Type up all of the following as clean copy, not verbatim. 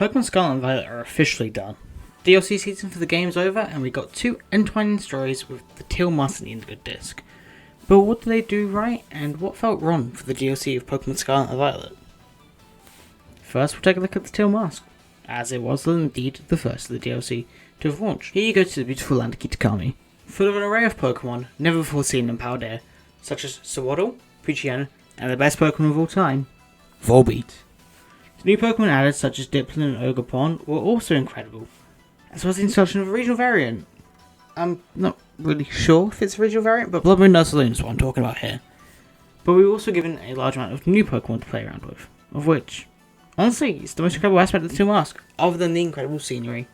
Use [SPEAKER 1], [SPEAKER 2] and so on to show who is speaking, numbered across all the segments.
[SPEAKER 1] Pokemon Scarlet and Violet are officially done. DLC season for the game's over, and we got two entwining stories with the Teal Mask and the Indigo Disc. But what did they do right, and what felt wrong for the DLC of Pokemon Scarlet and Violet? First, we'll take a look at the Teal Mask, as it was indeed the first of the DLC to have launched. Here you go to the beautiful land of Kitakami, full of an array of Pokemon never before seen in Paldea, such as Sewaddle, Pidgeotto, and the best Pokemon of all time, Volbeat. The new Pokemon added, such as Dipplin and Ogerpon, were also incredible, as well as the introduction of a regional variant. I'm not really sure if it's a regional variant, but Blood Moon Nuzlocke is what I'm talking about here. But we were also given a large amount of new Pokemon to play around with, of which, honestly, it's the most incredible aspect of the Teal Mask, other than the incredible scenery.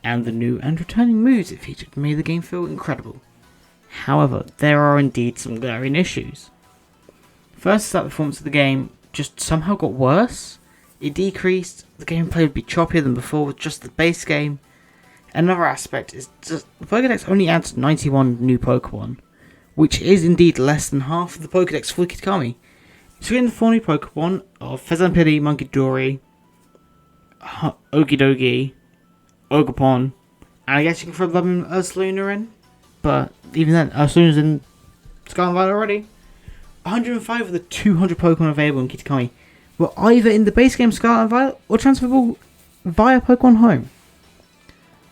[SPEAKER 1] And the new and returning moves it featured made the game feel incredible. However, there are indeed some glaring issues. First is that the performance of the game just somehow got worse. It decreased, the gameplay would be choppier than before with just the base game. Another aspect is just the Pokédex only adds 91 new Pokemon, which is indeed less than half of the Pokédex for Kitakami. It's getting the 4 new Pokemon of Fezanpidi, Munkidori, Okidogi, Ogerpon, and I guess you can throw them Ursaluna in, but even then, Ursaluna's in Scarlet and Violet already. 105 of the 200 Pokemon available in Kitakami were either in the base game Scarlet and Violet or transferable via Pokemon Home.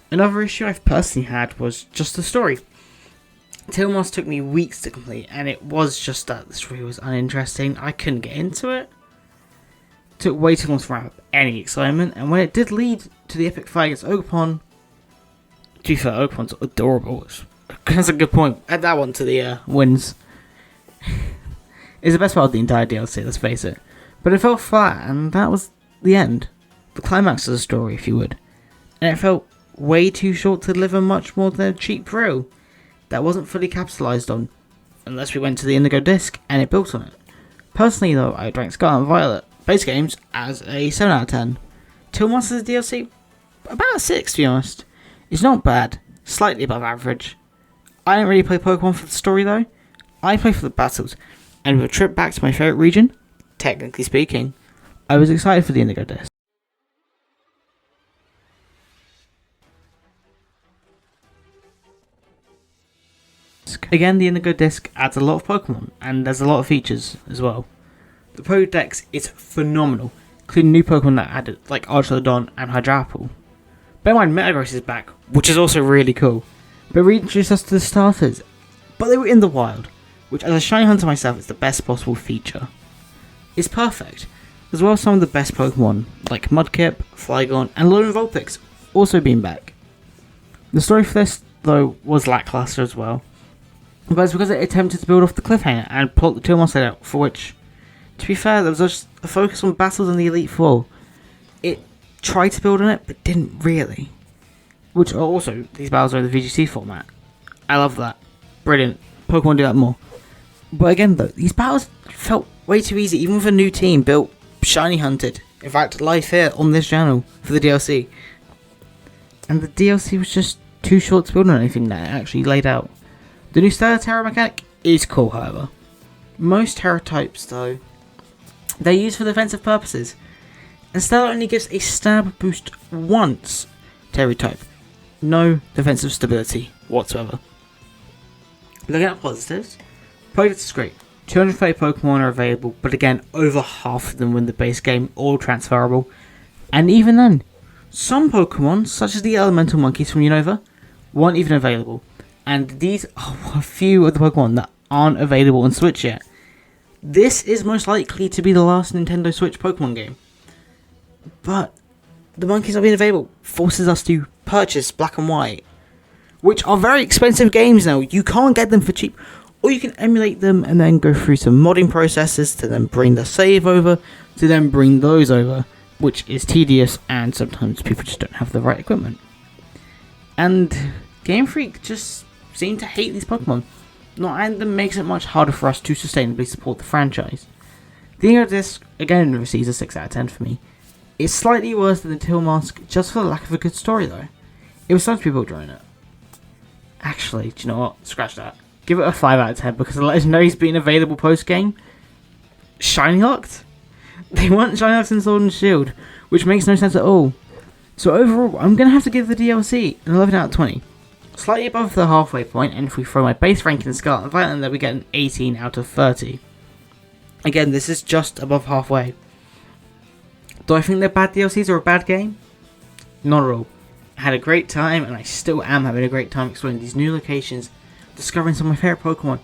[SPEAKER 1] Another issue I've personally had was just the story. Teal Mask took me weeks to complete, and it was just that the story was uninteresting. I couldn't get into it. It took way too long to wrap up any excitement, and when it did lead to the epic fight against Ogerpon, to be fair, Ogerpon's adorable. That's a good point. Add that one to the wins. It's the best part of the entire DLC, let's face it. But it felt flat, and that was the end. The climax of the story, if you would. And it felt way too short to deliver much more than a cheap thrill that wasn't fully capitalised on, unless we went to the Indigo Disc and it built on it. Personally though, I ranked Scarlet and Violet base games as a 7 out of 10. Teal Mask's DLC, about a 6 to be honest. It's not bad, slightly above average. I don't really play Pokemon for the story though, I play for the battles, and with a trip back to my favourite region, technically speaking, I was excited for the Indigo Disc. Again, the Indigo Disc adds a lot of Pokemon, and there's a lot of features as well. The Pokédex is phenomenal, including new Pokemon that added, like Archelodon and Hydrapple. Bear in mind, Metagross is back, which is also really cool, but reintroduced us to the starters, but they were in the wild, which as a shiny hunter myself is the best possible feature. It's perfect, as well as some of the best Pokemon, like Mudkip, Flygon, and Lone Vulpix, also being back. The story for this, though, was lackluster as well, but it's because it attempted to build off the cliffhanger and plot the Teal Mask out, for which, to be fair, there was just a focus on battles in the Elite Four. It tried to build on it, but didn't really. Which are also, these battles are in the VGC format. I love that. Brilliant. Pokemon do that more. But again though, these battles felt way too easy, even with a new team built, shiny hunted. In fact, live here on this channel for the DLC. And the DLC was just too short to build on anything that it actually laid out. The new Stellar Terra mechanic is cool, however. Most Terra types, though, they're used for defensive purposes, and Stellar only gives a stab boost once to every type. No defensive stability whatsoever. Looking at positives, Pokédex is great. 230 Pokemon are available, but again, over half of them were in the base game, all transferable. And even then, some Pokemon, such as the Elemental Monkeys from Unova, weren't even available. And these are a few of the Pokemon that aren't available on Switch yet. This is most likely to be the last Nintendo Switch Pokemon game. But the monkeys not being available forces us to purchase Black and White, which are very expensive games now. You can't get them for cheap, or you can emulate them and then go through some modding processes to then bring the save over, to then bring those over, which is tedious, and sometimes people just don't have the right equipment. And Game Freak just seem to hate these Pokemon. Not adding them makes it much harder for us to sustainably support the franchise. The Indigo Disc again receives a 6 out of 10 for me. It's slightly worse than the Teal Mask just for the lack of a good story though. It was time to be built during it. Actually, do you know what? Scratch that. Give it a 5 out of 10 because the Legendary's been available post game. Shiny Locked? They want shiny hunting Sword and Shield, which makes no sense at all. So overall, I'm going to have to give the DLC an 11 out of 20. Slightly above the halfway point, and if we throw my base ranking in Scarlet and Violet, then we get an 18 out of 30. Again, this is just above halfway. Do I think they're bad DLCs or a bad game? Not at all. I had a great time, and I still am having a great time exploring these new locations, discovering some of my favourite Pokemon,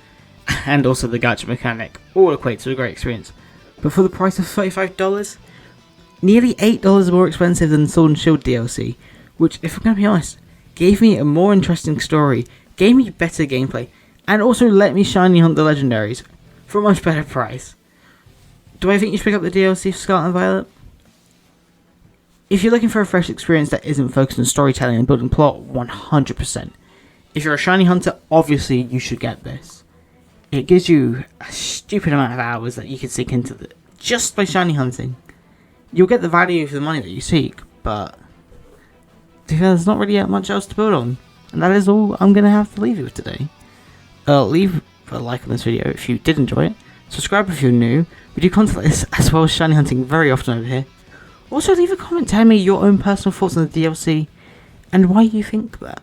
[SPEAKER 1] and also the gacha mechanic. All equate to a great experience. But for the price of $35, nearly $8 more expensive than the Sword and Shield DLC, which, if I'm going to be honest, gave me a more interesting story, gave me better gameplay, and also let me shiny hunt the legendaries for a much better price. Do I think you should pick up the DLC for Scarlet and Violet? If you're looking for a fresh experience that isn't focused on storytelling and building plot, 100%. If you're a shiny hunter, obviously you should get this. It gives you a stupid amount of hours that you can sink into just by shiny hunting. You'll get the value for the money that you seek, but there's not really much else to build on. And that is all I'm going to have to leave you with today. Leave a like on this video if you did enjoy it. Subscribe if you're new. We do content like this as well as shiny hunting very often over here. Also leave a comment telling me your own personal thoughts on the DLC and why you think that.